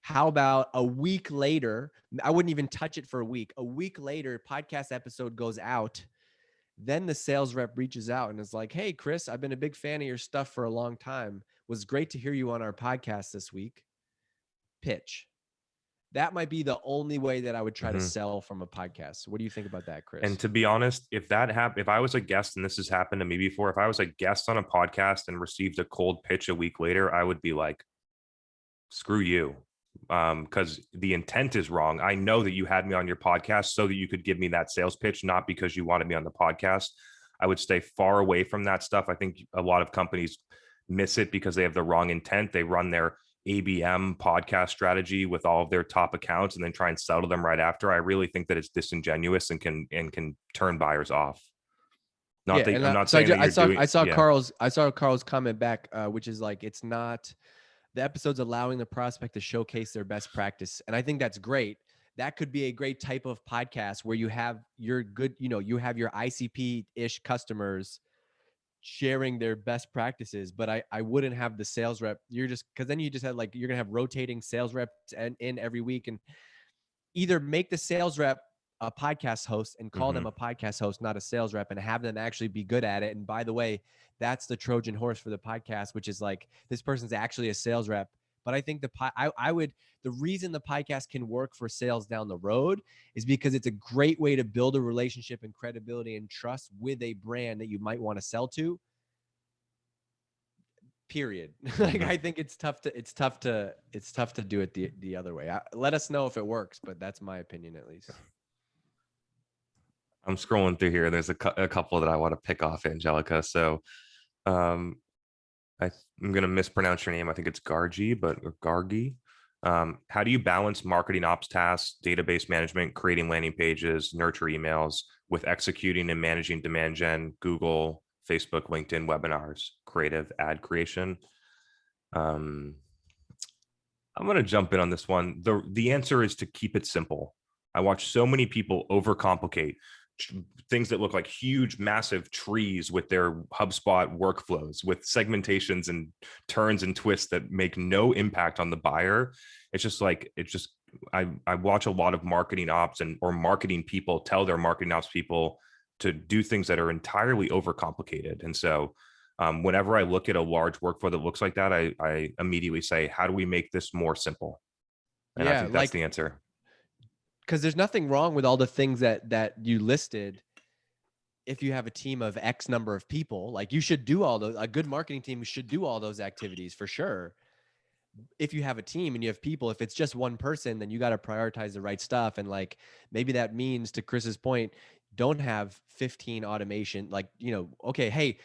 How about a week later? I wouldn't even touch it for a week. A week later, podcast episode goes out. Then the sales rep reaches out and is like, hey, Chris, I've been a big fan of your stuff for a long time. It was great to hear you on our podcast this week. Pitch. That might be the only way that I would try to sell from a podcast. What do you think about that, Chris? And to be honest, if I was a guest, and this has happened to me before, if I was a guest on a podcast and received a cold pitch a week later, I would be like, screw you. Because the intent is wrong. I know that you had me on your podcast so that you could give me that sales pitch, not because you wanted me on the podcast. I would stay far away from that stuff. I think a lot of companies miss it because they have the wrong intent. They run their ABM podcast strategy with all of their top accounts and then try and sell to them right after. I really think that it's disingenuous and can turn buyers off. I saw Carl's comment back, which is like, it's not the episode's allowing the prospect to showcase their best practice. And I think that's great. That could be a great type of podcast where you have your good, you have your ICP-ish customers sharing their best practices, but I wouldn't have the sales rep. Because then you just have like, you're going to have rotating sales reps in every week, and either make the sales rep a podcast host and call them a podcast host, not a sales rep, and have them actually be good at it. And by the way, that's the Trojan horse for the podcast, which is like, this person's actually a sales rep. But I think the reason the podcast can work for sales down the road is because it's a great way to build a relationship and credibility and trust with a brand that you might want to sell to. Period. Like, I think it's tough to do it the other way. Let us know if it works, but that's my opinion, at least. I'm scrolling through here. There's a couple that I want to pick off, Angelica. So I'm going to mispronounce your name. I think it's Gargi, or Gargi. How do you balance marketing ops tasks, database management, creating landing pages, nurture emails with executing and managing demand gen, Google, Facebook, LinkedIn, webinars, creative ad creation? I'm going to jump in on this one. The answer is to keep it simple. I watch so many people overcomplicate things that look like huge, massive trees with their HubSpot workflows, with segmentations and turns and twists that make no impact on the buyer. I watch a lot of marketing ops or marketing people tell their marketing ops people to do things that are entirely overcomplicated. And so whenever I look at a large workflow that looks like that, I immediately say, how do we make this more simple? And I Yeah, think that's like, the answer. because there's nothing wrong with all the things that you listed. If you have a team of X number of people, like, you should do all those. A good marketing team should do all those activities for sure. If you have a team and you have people, if it's just one person, then you got to prioritize the right stuff. And like, maybe that means, to Chris's point, don't have 15 automation. Like, okay, hey,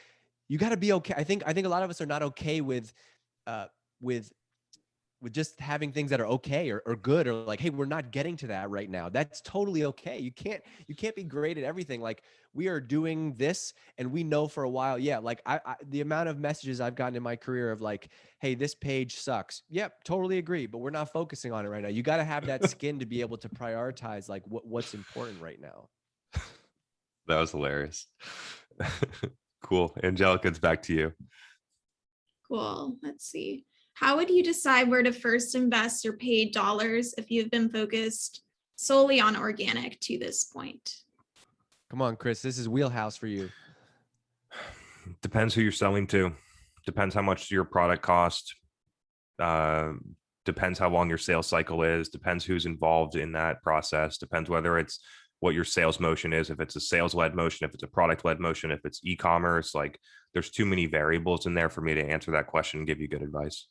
you got to be okay. I think a lot of us are not okay with uh with just having things that are okay or good, or like, hey, we're not getting to that right now. That's totally okay. You can't be great at everything. Like, we are doing this and we know for a while. Yeah. Like, the amount of messages I've gotten in my career of like, hey, this page sucks. Yep. Totally agree. But we're not focusing on it right now. You got to have that skin to be able to prioritize like what's important right now. That was hilarious. Cool. Angelica, it's back to you. Cool. Let's see. How would you decide where to first invest your paid dollars if you've been focused solely on organic to this point? Come on, Chris, this is wheelhouse for you. Depends who you're selling to. Depends how much your product costs. Depends how long your sales cycle is. Depends who's involved in that process. Depends whether it's what your sales motion is. If it's a sales-led motion, if it's a product-led motion, if it's e-commerce, like, there's too many variables in there for me to answer that question and give you good advice.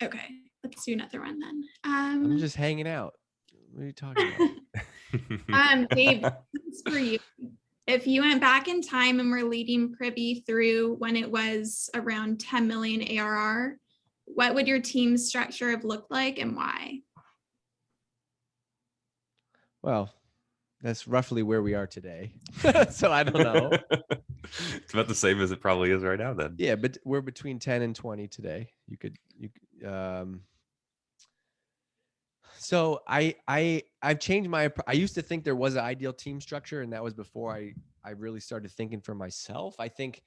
Okay, let's do another one then. I'm just hanging out. What are you talking about? Dave, this is for you. If you went back in time and were leading Privy through when it was around 10 million ARR, what would your team structure have looked like and why? Well, that's roughly where we are today. So I don't know. It's about the same as it probably is right now then. Yeah, but we're between 10 and 20 today. So I've changed I used to think there was an ideal team structure, and that was before I really started thinking for myself. I think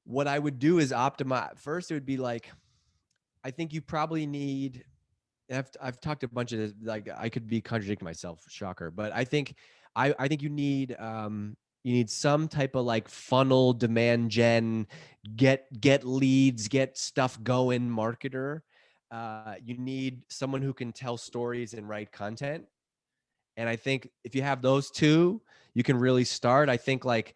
what I would do is optimize. First, it would be like, I think you probably need, I've talked a bunch of this, like, I could be contradicting myself, shocker, but I think you need some type of like funnel, demand gen, get leads, get stuff going marketer. You need someone who can tell stories and write content. And I think if you have those two, you can really start. I think, like,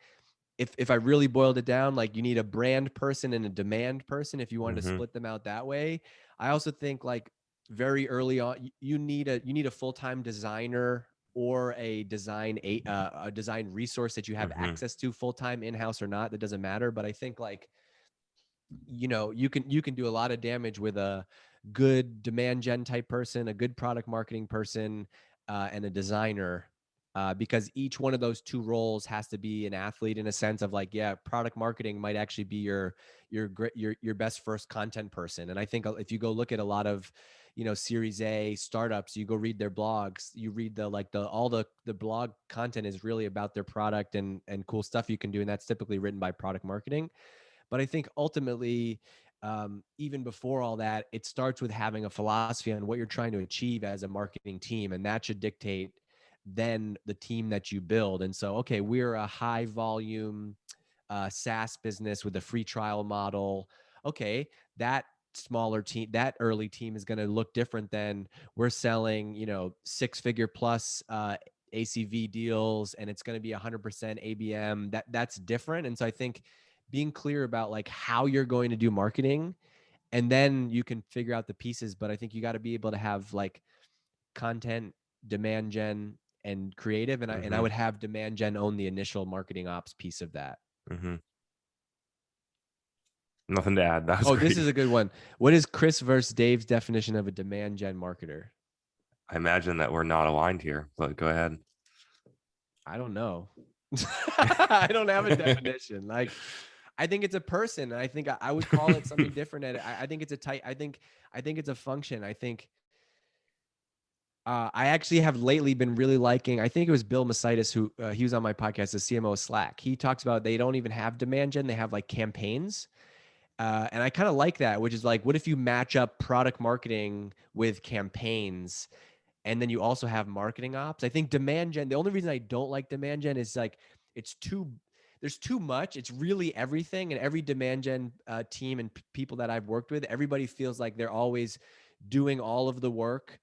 if I really boiled it down, like, you need a brand person and a demand person if you wanted to split them out that way. I also think, like, very early on, you need a full-time designer or a design resource that you have access to full-time in-house or not. That doesn't matter. But I think, like, you can do a lot of damage with a good demand gen type person, a good product marketing person, and a designer, because each one of those two roles has to be an athlete in a sense of, like, yeah, product marketing might actually be your best first content person. And I think if you go look at a lot of, Series A startups, you go read their blogs, you read all the blog content is really about their product and cool stuff you can do. And that's typically written by product marketing. But I think ultimately, even before all that, it starts with having a philosophy on what you're trying to achieve as a marketing team. And that should dictate then the team that you build. And so, okay, we're a high volume SaaS business with a free trial model. Okay, that smaller team, that early team is going to look different than we're selling, 6-figure plus ACV deals, and it's going to be 100% ABM. That's different. And so I think being clear about, like, how you're going to do marketing, and then you can figure out the pieces. But I think you got to be able to have, like, content, demand gen, and creative. And I would have demand gen own the initial marketing ops piece of that. Nothing to add. That was great. This is a good one. What is Chris versus Dave's definition of a demand gen marketer? I imagine that we're not aligned here, but go ahead. I don't know. I don't have a definition. Like, I think it's a person. I think I would call it something different. I think it's a type. I think it's a function. I think I actually have lately been really liking, I think it was Bill Masitis who he was on my podcast, the CMO of Slack. He talks about they don't even have demand gen, they have like campaigns. And I kind of like that, which is like, what if you match up product marketing with campaigns and then you also have marketing ops? I think demand gen, the only reason I don't like demand gen is like, there's too much. It's really everything. And every demand gen team and people that I've worked with, everybody feels like they're always doing all of the work,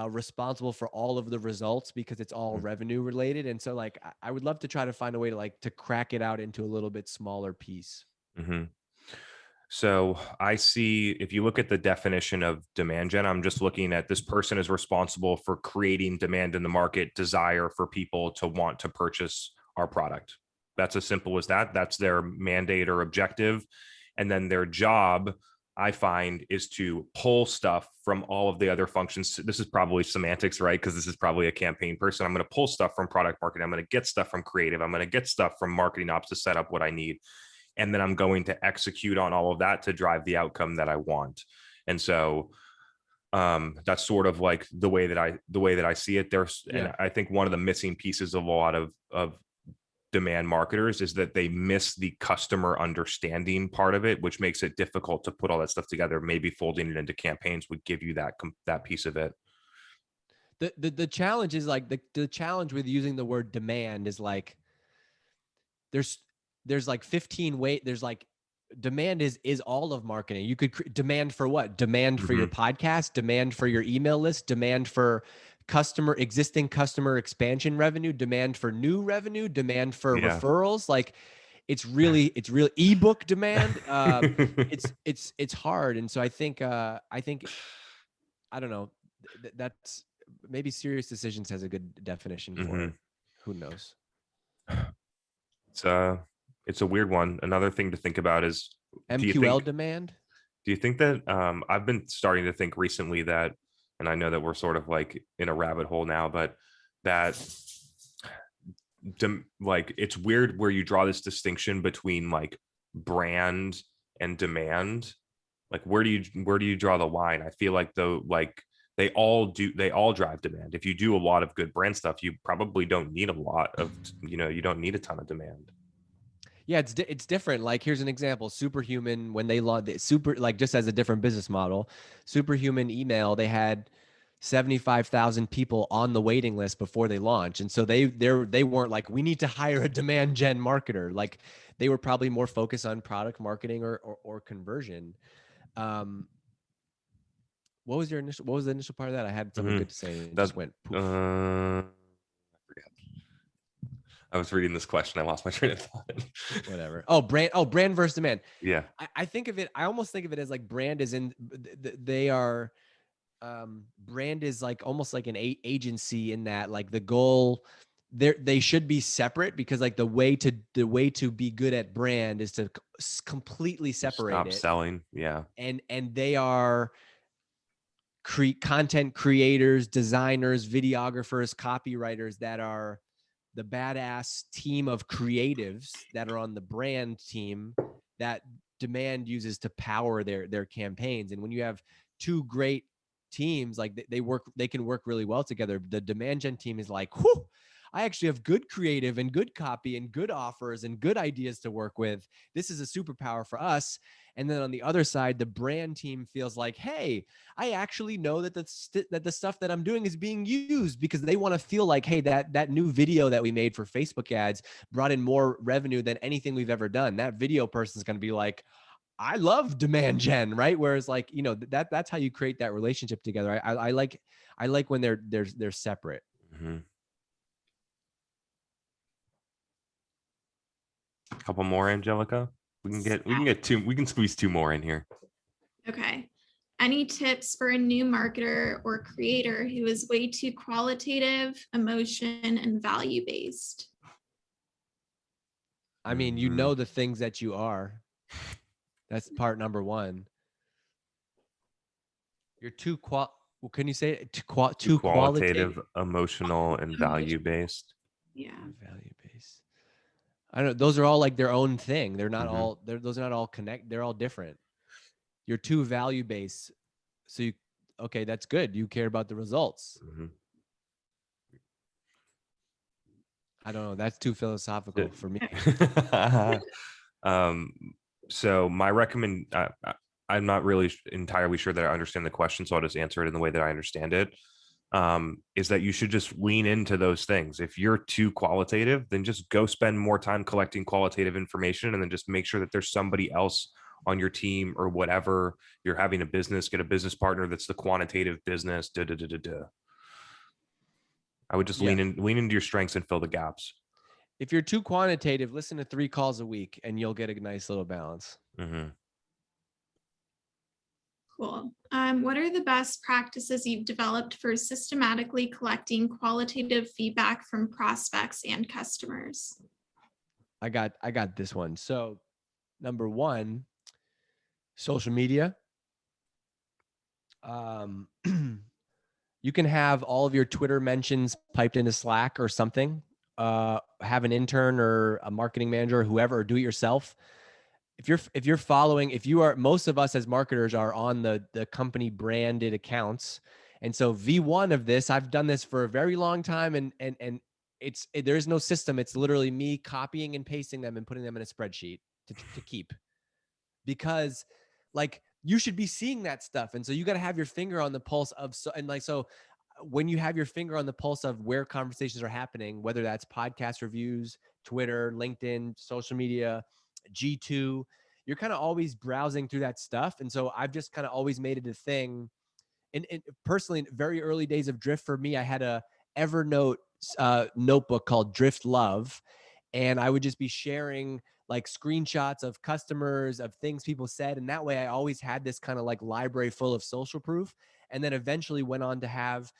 responsible for all of the results because it's all revenue related. And so like, I would love to try to find a way to like, to crack it out into a little bit smaller piece. Mm-hmm. So I see, if you look at the definition of demand gen, I'm just looking at this person is responsible for creating demand in the market, desire for people to want to purchase our product. That's as simple as that. That's their mandate or objective. And then their job, I find, is to pull stuff from all of the other functions. This is probably semantics, right? Because this is probably a campaign person. I'm going to pull stuff from product marketing. I'm going to get stuff from creative. I'm going to get stuff from marketing ops to set up what I need. And then I'm going to execute on all of that to drive the outcome that I want. And so that's sort of like the way that I see it. And I think one of the missing pieces of a lot of demand marketers is that they miss the customer understanding part of it, which makes it difficult to put all that stuff together. Maybe folding it into campaigns would give you that piece of it. The challenge is like the challenge with using the word demand is like, there's like 15 ways. There's like demand is all of marketing. You could demand for what? Demand for your podcast, demand for your email list, demand for existing customer expansion revenue, demand for new revenue, demand for referrals. Like it's really ebook demand. It's hard. And so I think I don't know, that's maybe Serious Decisions has a good definition for it. Who knows? It's a weird one. Another thing to think about is MQL demand. Do you think that I've been starting to think recently that, and I know that we're sort of like in a rabbit hole now, but that like it's weird where you draw this distinction between like brand and demand. Like where do you draw the line? I feel like they all drive demand. If you do a lot of good brand stuff, you probably don't need a lot of, you don't need a ton of demand. Yeah, it's different. Like here's an example: Superhuman, when they launched like just as a different business model, Superhuman email, they had 75,000 people on the waiting list before they launched, and so they weren't like, we need to hire a demand gen marketer. Like they were probably more focused on product marketing or conversion. What was the initial part of that? I had something good to say and it just went poof. I was reading this question. I lost my train of thought. Whatever. Brand versus demand. Yeah. I almost think of it as like brand is they are, brand is like almost like an agency in that like the goal they should be separate because like the way to be good at brand is to completely separate Stop selling. Yeah. And they are content creators, designers, videographers, copywriters that are the badass team of creatives that are on the brand team that demand uses to power their campaigns. And when you have two great teams, like they can work really well together. The demand gen team is like, whew, I actually have good creative and good copy and good offers and good ideas to work with. This is a superpower for us. And then on the other side, the brand team feels like, hey, I actually know that the stuff that I'm doing is being used, because they want to feel like, hey, that new video that we made for Facebook ads brought in more revenue than anything we've ever done. That video person's going to be like, I love demand gen, right? Whereas like, that's how you create that relationship together. I like when they're separate. Mm-hmm. A couple more, Angelica. We can squeeze two more in here. Okay. Any tips for a new marketer or creator who is way too qualitative, emotion, and value-based? I mean, the things that you are. That's part number one. You're too can you say it? Too qualitative, emotional, and value-based. Yeah. Value-based. I don't know. Those are all like their own thing. They're not all, those are not all connect. They're all different. You're too value-based. So okay, that's good. You care about the results. I don't know. That's too philosophical for me. um, so my I'm not really entirely sure that I understand the question, so I'll just answer it in the way that I understand it. Is that you should just lean into those things. If you're too qualitative, then just go spend more time collecting qualitative information, and then just make sure that there's somebody else on your team or whatever you're having a business, get a business partner that's the quantitative business. I would just Yeah. lean into your strengths and fill the gaps. If you're too quantitative, listen to 3 calls a week and you'll get a nice little balance. Mm-hmm. Cool. What are the best practices you've developed for systematically collecting qualitative feedback from prospects and customers? I got this one. So number 1, social media. You can have all of your Twitter mentions piped into Slack or something. Have an intern or a marketing manager, or whoever, or do it yourself. If you are, most of us as marketers are on the company branded accounts. And so V1 of this, I've done this for a very long time, and there is no system. It's literally me copying and pasting them and putting them in a spreadsheet to keep, because like you should be seeing that stuff. And so you got to have your finger on the pulse of, so when you have your finger on the pulse of where conversations are happening, whether that's podcast reviews, Twitter, LinkedIn, social media, G2, you're kind of always browsing through that stuff. And so I've just kind of always made it a thing. And personally, in very early days of Drift, for me, I had a Evernote notebook called Drift Love. And I would just be sharing like screenshots of customers, of things people said. And that way I always had this kind of like library full of social proof. And then eventually went on to have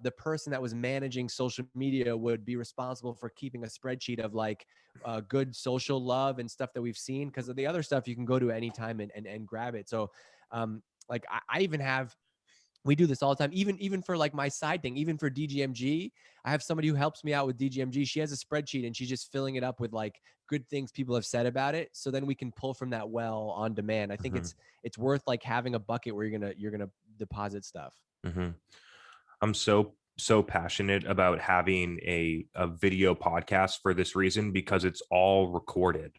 the person that was managing social media would be responsible for keeping a spreadsheet of like good social love and stuff that we've seen. Because of the other stuff you can go to anytime and grab it. So like I even have, we do this all the time, even for like my side thing, even for DGMG, I have somebody who helps me out with DGMG. She has a spreadsheet and she's just filling it up with like good things people have said about it. So then we can pull from that well on demand. I think it's worth like having a bucket where you're going to deposit stuff. Mm-hmm. I'm so passionate about having a video podcast for this reason, because it's all recorded.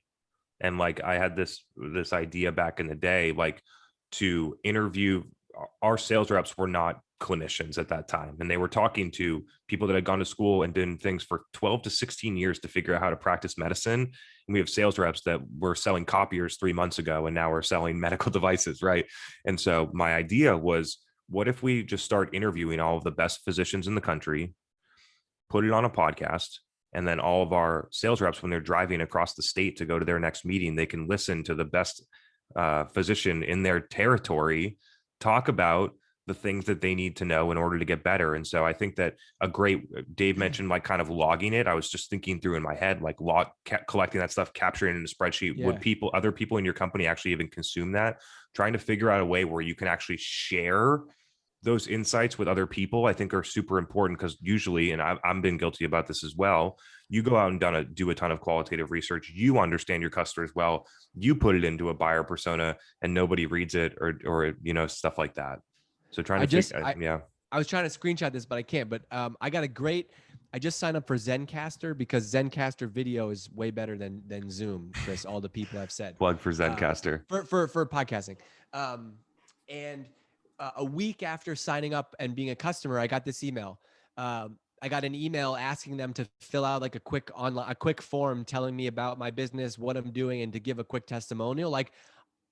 And like I had this idea back in the day, like to interview. Our sales reps were not clinicians at that time, and they were talking to people that had gone to school and done things for 12 to 16 years to figure out how to practice medicine. And we have sales reps that were selling copiers 3 months ago, and now we're selling medical devices, right? And so my idea was, what if we just start interviewing all of the best physicians in the country, put it on a podcast, and then all of our sales reps, when they're driving across the state to go to their next meeting, they can listen to the best physician in their territory talk about the things that they need to know in order to get better. And so I think that Dave mentioned like kind of logging it. I was just thinking through in my head, like collecting that stuff, capturing it in a spreadsheet. Yeah. Would other people in your company actually even consume that? Trying to figure out a way where you can actually share those insights with other people, I think are super important, because usually, and I've been guilty about this as well, you go out and do a ton of qualitative research, you understand your customers well, you put it into a buyer persona, and nobody reads it or stuff like that. So trying to I was trying to screenshot this, but I can't. But I just signed up for Zencaster, because Zencaster video is way better than Zoom, Chris, all the people I've said. Plug for Zencaster. For podcasting. And a week after signing up and being a customer, I got this email. I got an email asking them to fill out like a quick form telling me about my business, what I'm doing, and to give a quick testimonial. Like,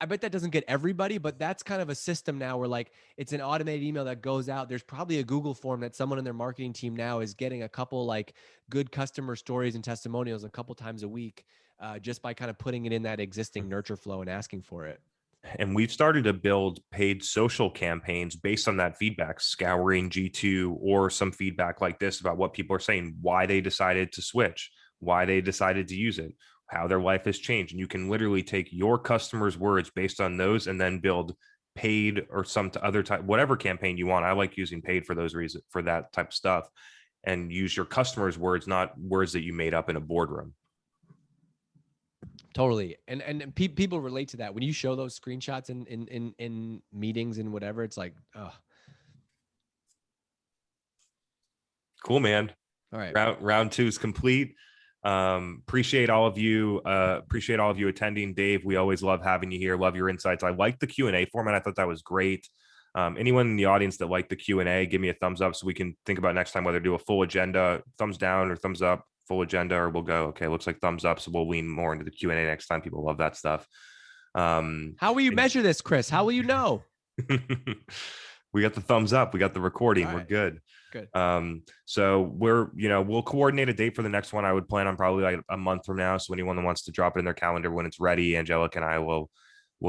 I bet that doesn't get everybody, but that's kind of a system now where like it's an automated email that goes out. There's probably a Google form that someone in their marketing team now is getting a couple like good customer stories and testimonials a couple times a week, just by kind of putting it in that existing nurture flow and asking for it. And we've started to build paid social campaigns based on that feedback, scouring G2 or some feedback like this about what people are saying, why they decided to switch, why they decided to use it, how their life has changed. And you can literally take your customers' words based on those and then build paid or some other type, whatever campaign you want. I like using paid for those reasons, for that type of stuff, and use your customers' words, not words that you made up in a boardroom. Totally. And people relate to that when you show those screenshots in meetings and whatever. It's like, oh, cool, man. All right. Round two is complete. Appreciate all of you attending. Dave, we always love having you here. Love your insights. I like the Q&A format. I thought that was great. Anyone in the audience that liked the Q&A, give me a thumbs up so we can think about next time whether to do a full agenda, thumbs down or thumbs up, full agenda, or we'll go, okay, looks like thumbs up. So we'll lean more into the Q&A next time. People love that stuff. How will you measure this, Chris? How will you know? We got the thumbs up. We got the recording. All We're right. good. Good. So we'll coordinate a date for the next one. I would plan on probably like a month from now. So anyone that wants to drop it in their calendar when it's ready, Angelica and I will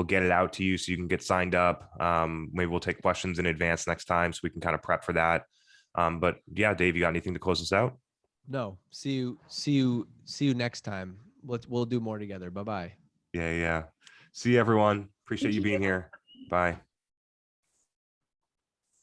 get it out to you so you can get signed up. Maybe we'll take questions in advance next time so we can kind of prep for that. But yeah, Dave, you got anything to close us out? No. See you next time. We'll do more together. Bye-bye. Yeah. See you, everyone. Appreciate Thank you being you. here. Bye.